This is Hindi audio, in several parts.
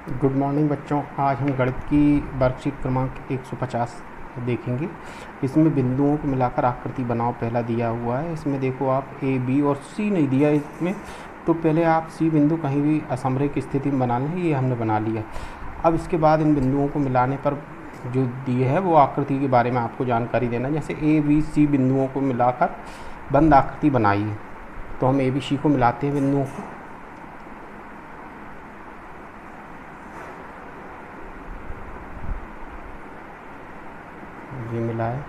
गुड मॉर्निंग बच्चों। आज हम गणित की वर्कशीट क्रमांक 150 देखेंगे। इसमें बिंदुओं को मिलाकर आकृति बनाओ पहला दिया हुआ है। इसमें देखो आप ए बी और सी नहीं दिया इसमें, तो पहले आप सी बिंदु कहीं भी असमरेख स्थिति में बना लें। ये हमने बना लिया। अब इसके बाद इन बिंदुओं को मिलाने पर जो दिए है वो आकृति के बारे में आपको जानकारी देना। जैसे ए बी सी बिंदुओं को मिलाकर बंद आकृति बनाइए। तो हम ए बी सी को मिलाते हैं बिंदुओं को। ये मिला है,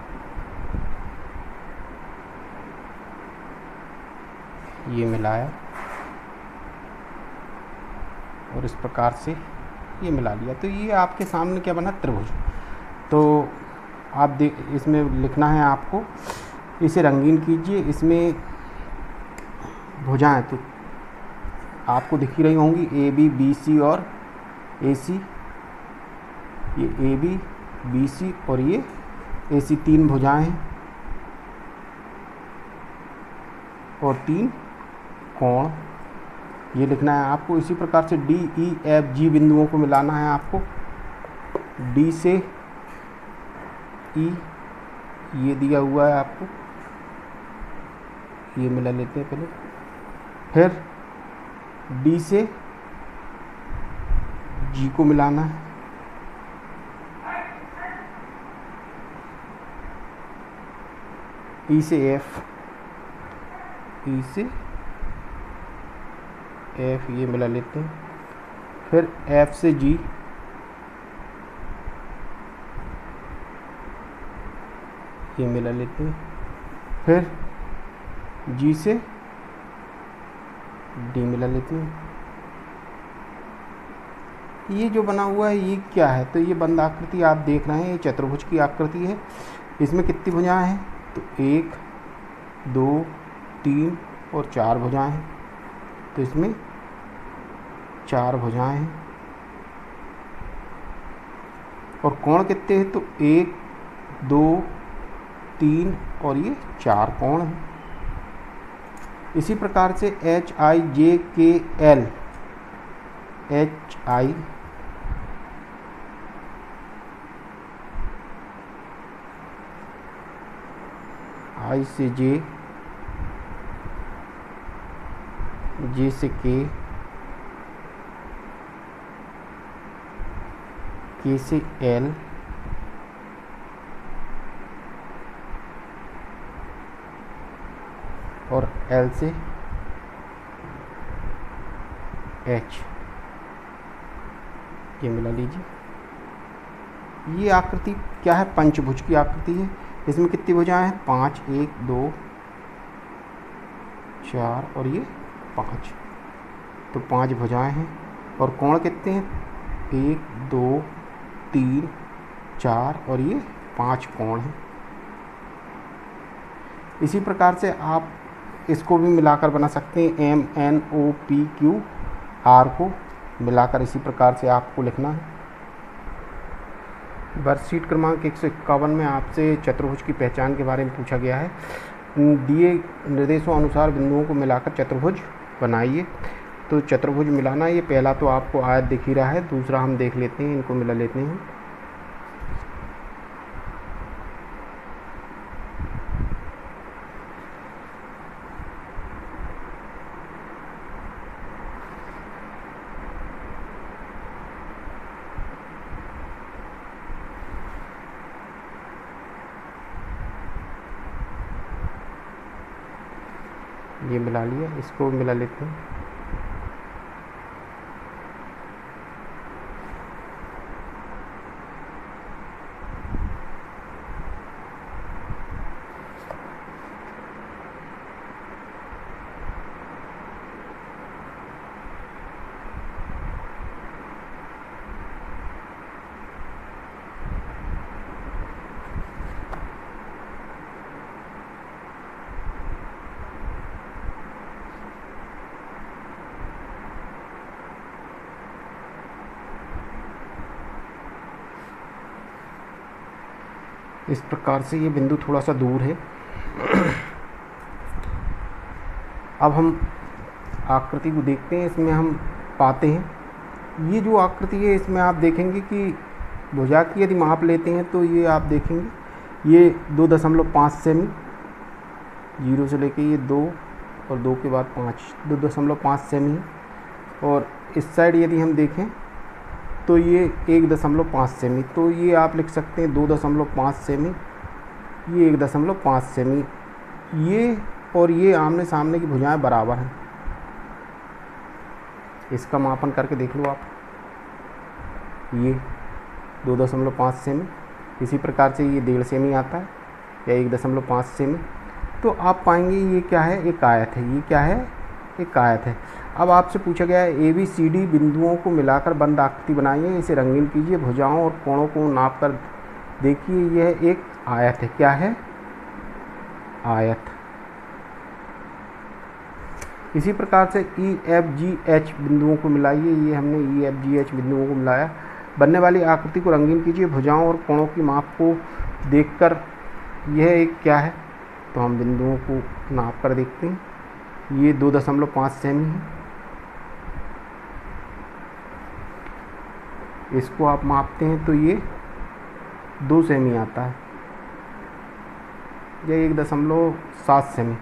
ये मिलाया और इस प्रकार से ये मिला लिया। तो ये आपके सामने क्या बना, त्रिभुज। तो आप इसमें लिखना है आपको, इसे रंगीन कीजिए। इसमें भुजाएं तो आपको दिख ही रही होंगी, ए बी बी सी और ए सी। ये ए बी बी सी और ये ए सी, तीन भुजाएं हैं और तीन कोण। ये लिखना है आपको। इसी प्रकार से डी ई एफ जी बिंदुओं को मिलाना है आपको। डी से ई ये दिया हुआ है आपको, ये मिला लेते हैं पहले। फिर डी से जी को मिलाना है। ई से एफ, ई से एफ ये मिला लेते हैं। फिर एफ से जी, ये मिला लेते हैं। फिर जी से डी मिला लेते हैं। ये जो बना हुआ है ये क्या है, तो ये बंद आकृति आप देख रहे हैं, ये चतुर्भुज की आकृति है। इसमें कितनी भुजाएं हैं, तो 1 2 3 और 4 भुजाएं हैं। तो इसमें 4 भुजाएं हैं। और कोण कितने हैं, तो 1 2 3 और ये 4 कोण हैं। इसी प्रकार से एच आई जे के एल, एच आई आई से जे, जे से के से एल, और एल से एच, ये मिला लीजिए। ये आकृति क्या है, पंचभुज की आकृति है। इसमें कितनी भुजाएं हैं, 5, 1 2 4 और ये 5। तो 5 भुजाएं हैं। और कोण कितने हैं, 1 2 3 4 और ये 5 कोण हैं। इसी प्रकार से आप इसको भी मिलाकर बना सकते हैं। M N O P Q R को मिलाकर इसी प्रकार से आपको लिखना है। वर्कशीट क्रमांक 151 में आपसे चतुर्भुज की पहचान के बारे में पूछा गया है। दिए निर्देशों अनुसार बिंदुओं को मिलाकर चतुर्भुज बनाइए। तो चतुर्भुज मिलाना, ये पहला तो आपको आयत दिख ही रहा है, दूसरा हम देख लेते हैं, इनको मिला लेते हैं। ये मिला लिया, इसको मिला लेते हैं। इस प्रकार से ये बिंदु थोड़ा सा दूर है। अब हम आकृति को देखते हैं। इसमें हम पाते हैं ये जो आकृति है इसमें आप देखेंगे कि भुजा की यदि माप लेते हैं तो ये आप देखेंगे ये 2.5 सेमी, 0 से लेके ये 2 और 2 के बाद 5, 2.5 सेमी है। और इस साइड यदि हम देखें तो ये 1.5 सेमी, तो ये आप लिख सकते हैं 2.5 सेमी, ये 1.5 सेमी। ये और ये आमने सामने की भुजाएं बराबर हैं। इसका मापन करके देख लो आप, ये 2.5 सेमी, इसी प्रकार से ये 1.5 सेमी आता है या 1.5 सेमी। तो आप पाएंगे ये क्या है, एक आयत है। ये क्या है, एक आयत है। अब आपसे पूछा गया है ABCD बिंदुओं को मिलाकर बंद आकृति बनाइए, इसे रंगीन कीजिए, भुजाओं और कोणों को नाप कर देखिए। यह एक आयत है। क्या है, आयत। इसी प्रकार से EFGH बिंदुओं को मिलाइए। ये हमने EFGH बिंदुओं को मिलाया। बनने वाली आकृति को रंगीन कीजिए, भुजाओं और कोणों की माप को देखकर यह एक क्या है। तो हम बिंदुओं को नाप कर देखते हैं। ये 2.5 सेमी है, इसको आप मापते हैं तो ये 2 सेमी आता है। ये 1.7 सेमी,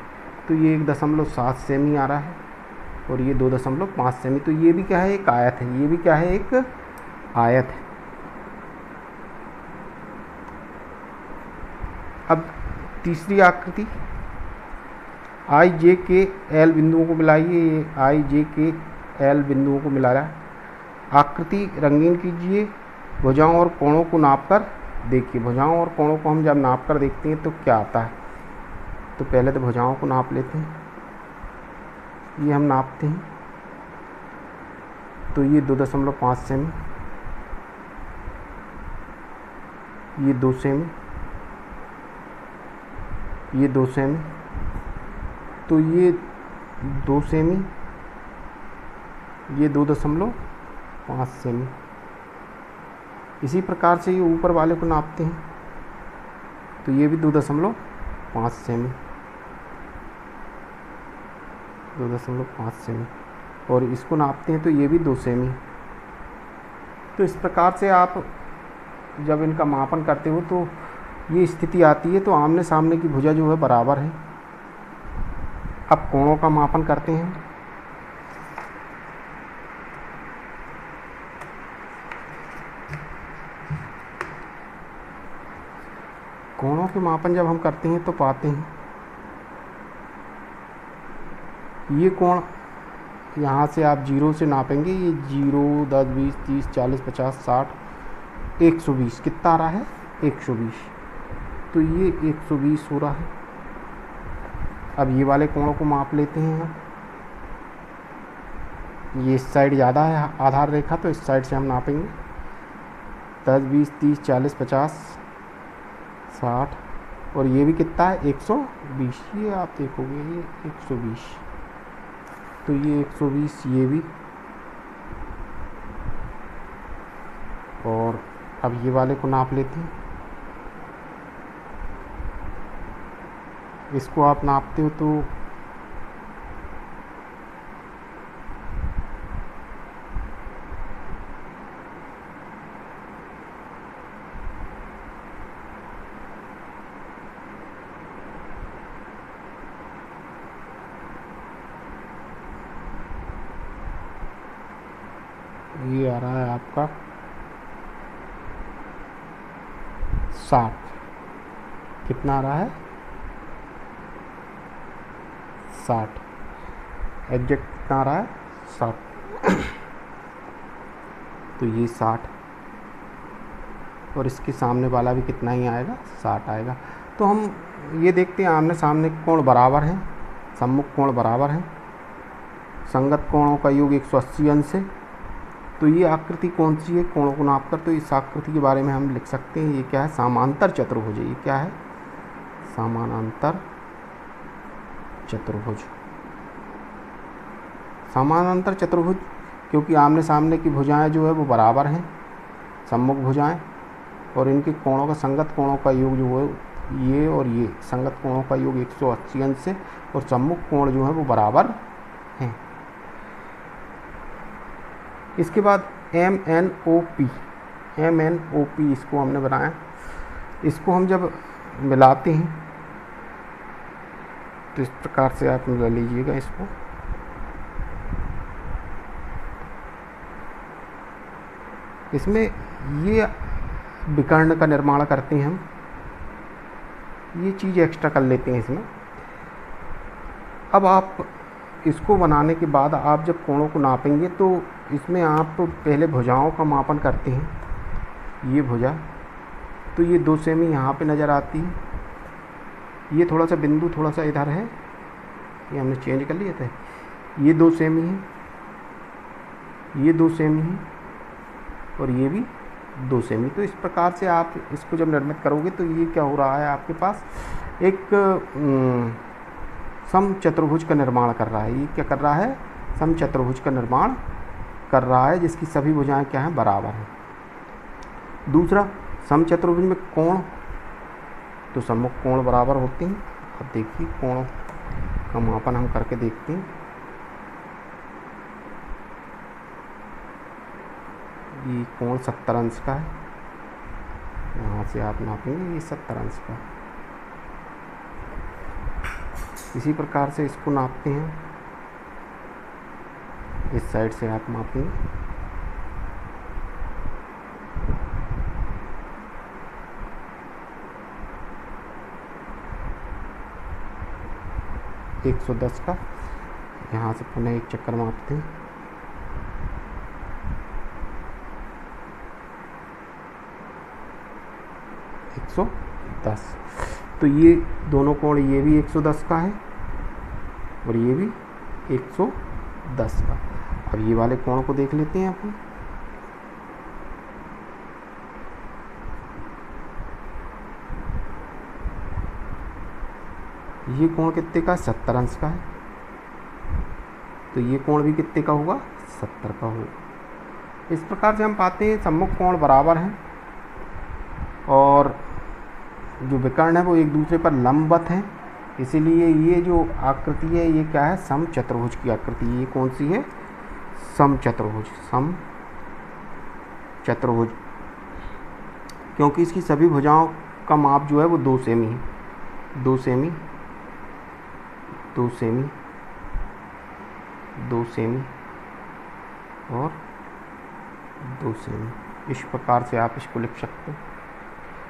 तो ये 1.7 सेमी आ रहा है और ये 2.5 सेमी। तो ये भी क्या है, एक आयत है। ये भी क्या है, एक आयत है। अब तीसरी आकृति IJKL बिंदुओं को मिलाइए। ये IJKL बिंदुओं को मिला रहा है। आकृति रंगीन कीजिए, भुजाओं और कोणों को नाप कर देखिए। भुजाओं और कोणों को हम जब नाप कर देखते हैं तो क्या आता है। तो पहले तो भुजाओं को नाप लेते हैं। ये हम नापते हैं तो ये 2.5 सेमी, ये 2 सेमी, ये 2 सेमी, तो ये 2 सेमी, ये 2.5 सेमी। इसी प्रकार से ये ऊपर वाले को नापते हैं तो ये भी 2.5 सेमी, 2.5 सेमी। और इसको नापते हैं तो ये भी 2 सेमी। तो इस प्रकार से आप जब इनका मापन करते हो तो ये स्थिति आती है। तो आमने सामने की भुजा जो है बराबर है। अब कोणों का मापन करते हैं। कोणों के मापन जब हम करते हैं तो पाते हैं ये कोण यहाँ से आप 0 से नापेंगे। ये 0, 10, 20, 30, 40, 50, 60, 120 कितना आ रहा है, 120। तो ये 120 हो रहा है। अब ये वाले कोणों को माप लेते हैं हम। ये इस साइड ज़्यादा है आधार रेखा, तो इस साइड से हम नापेंगे। 10, 20, 30, 40, 50, 60 और ये भी कितना है, 120। ये आप देखोगे ये 120, तो ये 120 ये भी। और अब ये वाले को नाप लेते हैं। इसको आप नापते हो तो ये आ रहा है आपका 60। कितना आ रहा है, 60। एग्जैक्ट कितना आ रहा है, 60। तो ये 60 और इसके सामने वाला भी कितना ही आएगा, 60 आएगा। तो हम ये देखते हैं आमने सामने कोण बराबर हैं, सम्मुख कोण बराबर हैं, संगत कोणों का योग 180 अंश है। तो ये आकृति कौन सी है, कोणों को नाप कर। तो इस आकृति के बारे में हम लिख सकते हैं ये क्या है, समांतर चतुर्भुज। ये क्या है, समानांतर चतुर्भुज। समानांतर चतुर्भुज क्योंकि आमने सामने की भुजाएं जो है वो बराबर हैं, सम्मुख भुजाएं, और इनके कोणों का संगत कोणों का योग जो है ये और ये संगत कोणों का योग 180 अंश से, और सम्मुख कोण जो है वो बराबर हैं। इसके बाद MNOP, MNOP इसको हमने बनाया। इसको हम जब मिलाते हैं तो इस प्रकार से आप मिला लीजिएगा इसको। इसमें ये विकर्ण का निर्माण करते हैं हम, ये चीज़ एक्स्ट्रा कर लेते हैं इसमें। अब आप इसको बनाने के बाद आप जब कोणों को नापेंगे तो इसमें आप पहले भुजाओं का मापन करते हैं। ये भुजा तो ये 2 सेमी यहाँ पे नज़र आती है। ये थोड़ा सा बिंदु थोड़ा सा इधर है, ये हमने चेंज कर लिया था। ये 2 सेमी है, ये 2 सेमी है और ये भी 2 सेमी। तो इस प्रकार से आप इसको जब निर्मित करोगे तो ये क्या हो रहा है, आपके पास एक समचतुर्भुज का निर्माण कर रहा है। ये क्या कर रहा है, समचतुर्भुज का निर्माण कर रहा है, जिसकी सभी भुजाएं क्या हैं, बराबर हैं। दूसरा, समचतुर्भुज में कोण, तो सम्मुख कोण बराबर होते हैं। अब देखिए कोणों का मापन हम करके देखते हैं। ये कोण 70 अंश का है, यहाँ से आप नापेंगे, ये 70 अंश का। इसी प्रकार से इसको नापते हैं, इस साइड से आप मापेंगे। एक 110 का, यहाँ से पुनः एक चक्कर मापते हैं। एक 110। तो ये दोनों कोण, ये भी 110 का है और ये भी 110 का। अब ये वाले कोण को देख लेते हैं अपन। ये कोण कितने का, 70 अंश का है। तो ये कोण भी कितने का होगा, 70 का होगा। इस प्रकार से हम पाते हैं सम्मुख कोण बराबर हैं और जो विकर्ण है वो एक दूसरे पर लंबवत हैं। इसीलिए ये जो आकृति है ये क्या है, समचतुर्भुज की आकृति। ये कौन सी है, समचतुर्भुज, समचतुर्भुज, क्योंकि इसकी सभी भुजाओं का माप जो है वो 2 सेमी है। 2 सेमी, 2 सेमी, 2 सेमी और 2 सेमी। इस प्रकार से आप इसको लिख सकते हैं।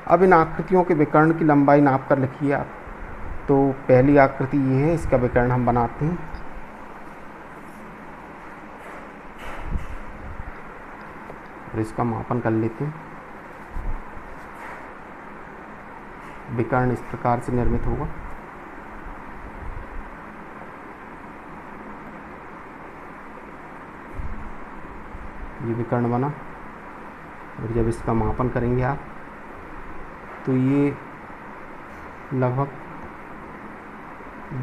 अब इन आकृतियों के विकर्ण की लंबाई नाप कर लिखिए आप। तो पहली आकृति ये है, इसका विकर्ण हम बनाते हैं। और इसका मापन कर लेते हैं। विकर्ण इस प्रकार से निर्मित होगा। ये विकर्ण बना और जब इसका मापन करेंगे आप तो ये लगभग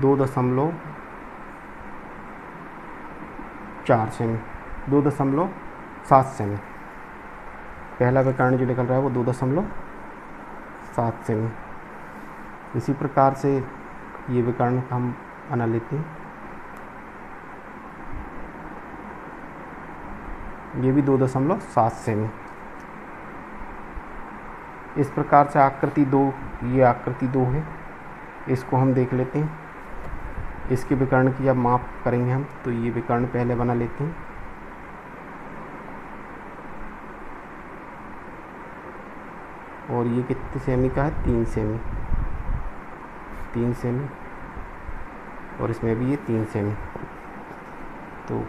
2.4 सेमी, 2.7 सेमी। पहला विकर्ण जो निकल रहा है वो 2.7 सेमी। इसी प्रकार से ये विकर्ण हम बना लेते हैं। ये भी 2.7 सेमी। इस प्रकार से आकृति 2, ये आकृति 2 है। इसको हम देख लेते हैं। इसके विकर्ण की जब माप करेंगे हम तो ये विकर्ण पहले बना लेते हैं। और ये कितने सेमी का है, 3 सेमी, 3 सेमी। और इसमें भी ये 3 सेमी। तो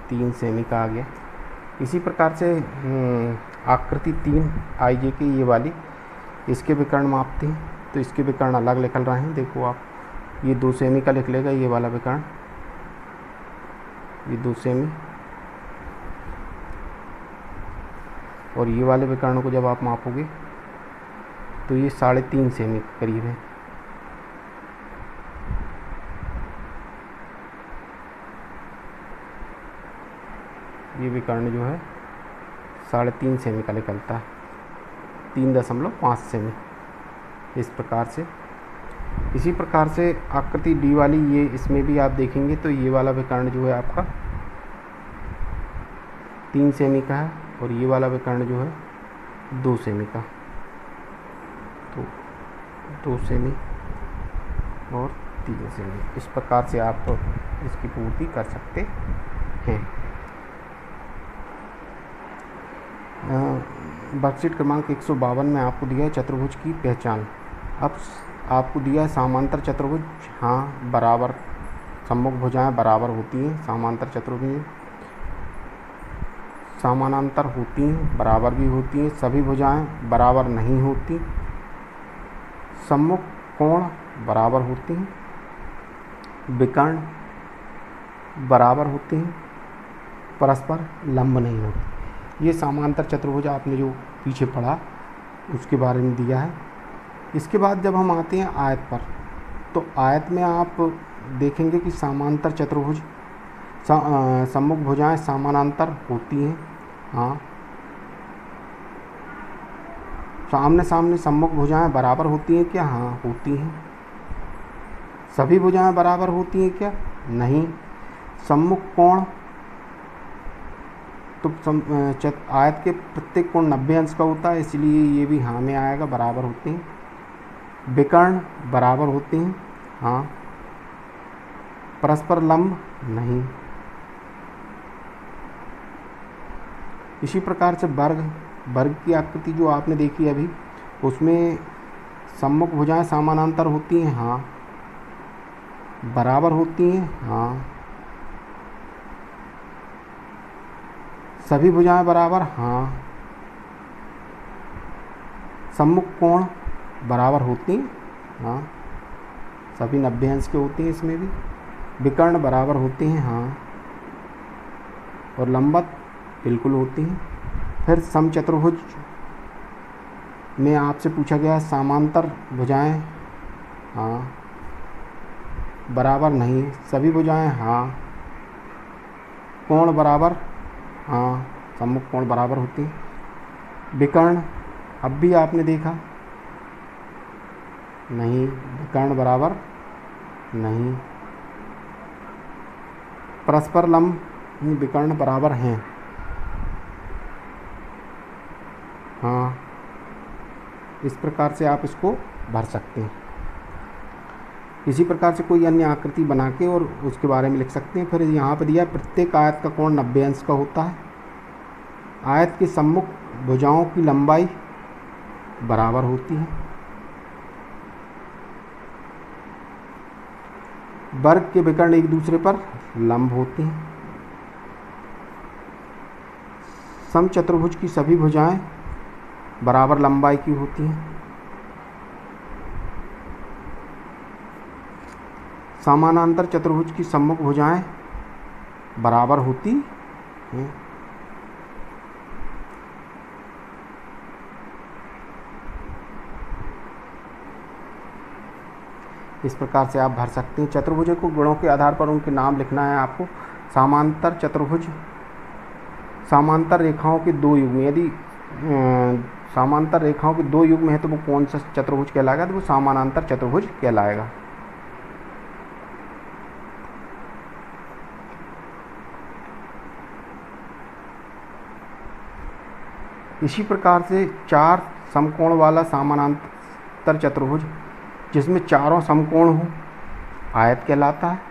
तीन सेमी का आ गया। इसी प्रकार से आकृति 3 आईजे की ये वाली, इसके विकर्ण मापते हैं तो इसके विकर्ण अलग निकल रहे हैं। देखो आप, ये 2 सेमी का लिख लेगा ये वाला विकर्ण, ये 2 सेमी। और ये वाले विकर्ण को जब आप मापोगे तो ये 3.5 सेमी के करीब है। ये विकर्ण जो है 3.5 सेमी का निकलता है। 3.5 सेमी, इस प्रकार से। इसी प्रकार से आकृति डी वाली, ये इसमें भी आप देखेंगे तो ये वाला विकर्ण जो है आपका 3 सेमी का है और ये वाला विकर्ण जो है 2 सेमी का, तो 2 सेमी और 3 सेमी, इस प्रकार से आप इसकी पूर्ति कर सकते हैं। वर्कशीट क्रमांक 152 में आपको दिया है चतुर्भुज की पहचान। अब आपको दिया है समांतर चतुर्भुज, हाँ बराबर, सम्मुख भुजाएं बराबर होती हैं, समांतर चतुर्भुज समानांतर होती हैं, बराबर भी होती हैं, सभी भुजाएं बराबर नहीं होती, सम्मुख कोण बराबर होती हैं, विकर्ण बराबर होते हैं, परस्पर लंब नहीं होते। ये समांतर चतुर्भुज आपने जो पीछे पढ़ा उसके बारे में दिया है। इसके बाद जब हम आते हैं आयत पर, तो आयत में आप देखेंगे कि समांतर चतुर्भुज सम्मुख भुजाएं समानांतर होती हैं, हाँ सामने सामने सम्मुख भुजाएं बराबर होती हैं क्या? हाँ होती हैं। सभी भुजाएं बराबर होती हैं क्या? नहीं। सम्मुख कोण, तो आयत के प्रत्येक कोण 90 अंश का होता है, इसलिए ये भी हाँ में आएगा, बराबर होते हैं। विकर्ण बराबर होते हैं, हाँ। परस्पर लंब नहीं। इसी प्रकार से वर्ग की आकृति जो आपने देखी अभी, उसमें सम्मुख भुजाएं समानांतर होती हैं, हाँ। बराबर होती हैं, हाँ। सभी भुजाएं बराबर, हाँ। सम्मुख कोण बराबर होती हैं, हाँ। सभी 90 अंश के होते हैं इसमें भी। विकर्ण बराबर होते हैं, हाँ। और लंबवत बिल्कुल होती हैं। फिर समचतुर्भुज में आपसे पूछा गया समांतर भुजाएं, हाँ। बराबर नहीं। सभी भुजाएं, हाँ। कोण बराबर, हाँ। सम्मुख कोण बराबर होती हैं। विकर्ण अब भी आपने देखा, नहीं। विकर्ण बराबर नहीं। परस्पर लंब, विकर्ण बराबर हैं, हाँ। इस प्रकार से आप इसको भर सकते हैं। इसी प्रकार से कोई अन्य आकृति बना के और उसके बारे में लिख सकते हैं। फिर यहाँ पर दिया प्रत्येक आयत का कोण 90 अंश का होता है। आयत के सम्मुख भुजाओं की लंबाई बराबर होती है। वर्ग के विकर्ण एक दूसरे पर लंब होते हैं। समचतुर्भुज की सभी भुजाएं बराबर लंबाई की होती हैं। समानांतर चतुर्भुज की सम्मुख भुजाएं बराबर होती हैं। इस प्रकार से आप भर सकते हैं। चतुर्भुज को गुणों के आधार पर उनके नाम लिखना है आपको। समांतर चतुर्भुज, समांतर रेखाओं के 2 युग्म, यदि समांतर रेखाओं के 2 युग्म है तो वो कौन सा चतुर्भुज कहलाएगा? तो वो समानांतर चतुर्भुज कहलाएगा। इसी प्रकार से 4 समकोण वाला समानांतर चतुर्भुज जिसमें चारों समकोण हो, आयत कहलाता है।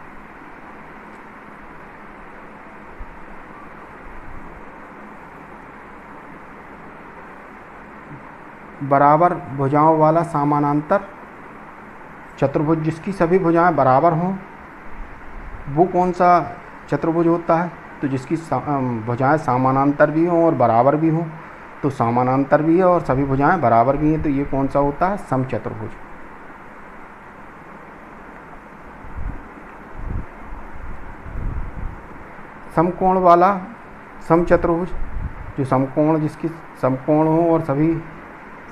बराबर भुजाओं वाला समानांतर चतुर्भुज जिसकी सभी भुजाएं बराबर हों, वो कौन सा चतुर्भुज होता है? तो जिसकी भुजाएं समानांतर भी हों और बराबर भी हों, तो समानांतर भी है और सभी भुजाएं बराबर भी हैं, तो ये कौन सा होता है? समचतुर्भुज। समकोण वाला समचतुर्भुज, जो समकोण जिसकी समकोण हो और सभी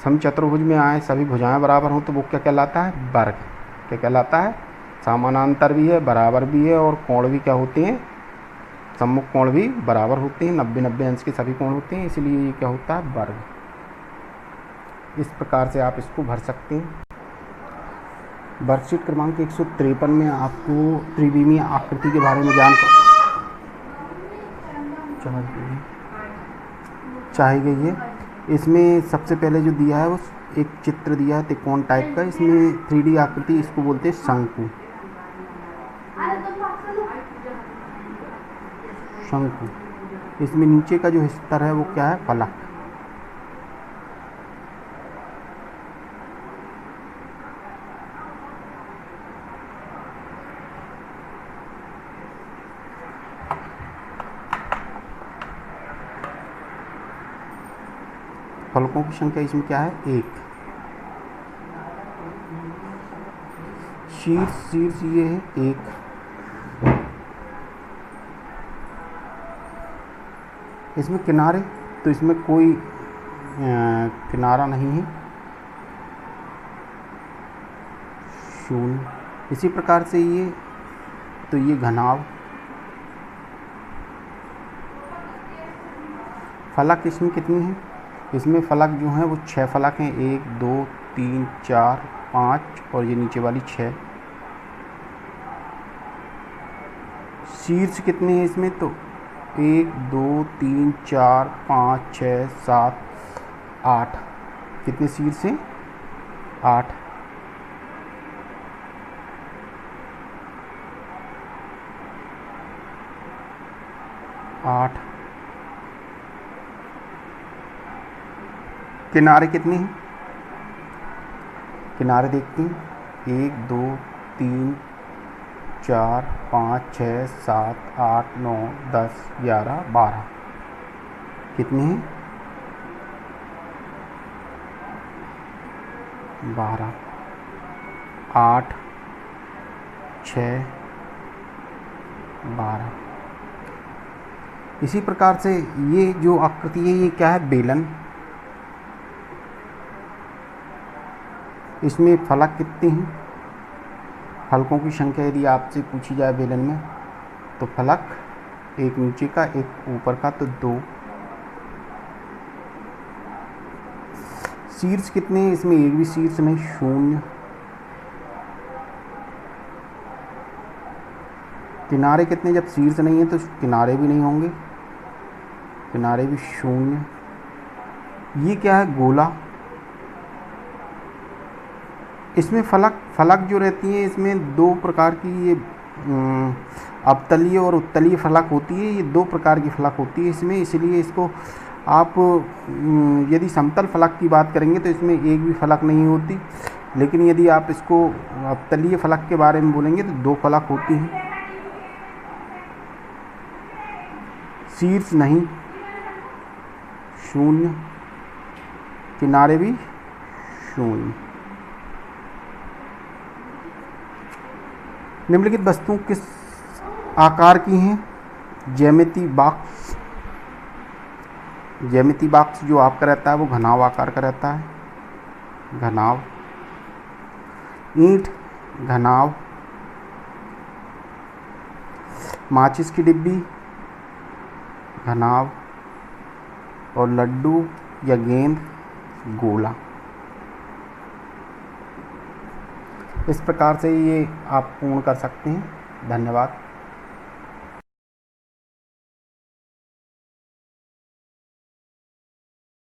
समचतुर्भुज में आए, सभी भुजाएं बराबर हों, तो वो क्या कहलाता है? वर्ग। क्या कहलाता है? समानांतर भी है, बराबर भी है और कोण भी क्या होते हैं? सम्मुख कोण भी बराबर होते हैं। 90-90 अंश के सभी कोण होते हैं, इसलिए ये क्या होता है? वर्ग। इस प्रकार से आप इसको भर सकते हैं। वर्कशीट क्रमांक 153 में आपको त्रिविमीय आकृति के बारे में चाही गई है। इसमें सबसे पहले जो दिया है वो एक चित्र दिया है त्रिकोण टाइप का, इसमें 3D आकृति, इसको बोलते हैं शंकु। शंकु। इसमें नीचे का जो स्तर है वो क्या है? फलक। फलकों की संख्या इसमें क्या है? 1। शीर्ष ये है 1। इसमें किनारे, तो इसमें कोई किनारा नहीं है, 0। इसी प्रकार से ये, तो ये घनाभ। फलक इसमें कितनी है? इसमें फलक जो हैं वो 6 फलक हैं, 1 2 3 4 5 और ये नीचे वाली 6। शीर्ष कितने हैं इसमें? तो 1 2 3 4 5 6 7 8। कितने शीर्ष हैं? 8। किनारे कितने हैं? किनारे देखते हैं, 1 2 3 4 5 6 7 8 9 10 11 12। कितने हैं? 12। 8 6 12। इसी प्रकार से ये जो आकृति है ये क्या है? बेलन। इसमें फलक कितने हैं? फलकों की संख्या यदि आपसे पूछी जाए बेलन में, तो फलक एक नीचे का एक ऊपर का, तो 2। शीर्ष कितने हैं? इसमें एक भी शीर्ष नहीं, 0। किनारे कितने? जब शीर्ष नहीं है तो किनारे भी नहीं होंगे, किनारे भी 0। ये क्या है? गोला। इसमें फलक जो रहती हैं, इसमें 2 प्रकार की ये अवतलीय और उत्तलीय फलक होती है। ये 2 प्रकार की फलक होती है इसमें, इसलिए इसको आप यदि समतल फलक की बात करेंगे तो इसमें एक भी फलक नहीं होती, लेकिन यदि आप इसको अवतलीय फलक के बारे में बोलेंगे तो 2 फलक होती हैं। शीर्ष नहीं, 0। किनारे भी 0। निम्नलिखित वस्तुएं किस आकार की हैं? ज्यामिति बॉक्स। ज्यामिति बॉक्स जो आपका रहता है वो घनाभ आकार का रहता है, घनाभ। ईंट, घनाभ। माचिस की डिब्बी, घनाभ। और लड्डू या गेंद, गोला। इस प्रकार से ये आप पूर्ण कर सकते हैं। धन्यवाद।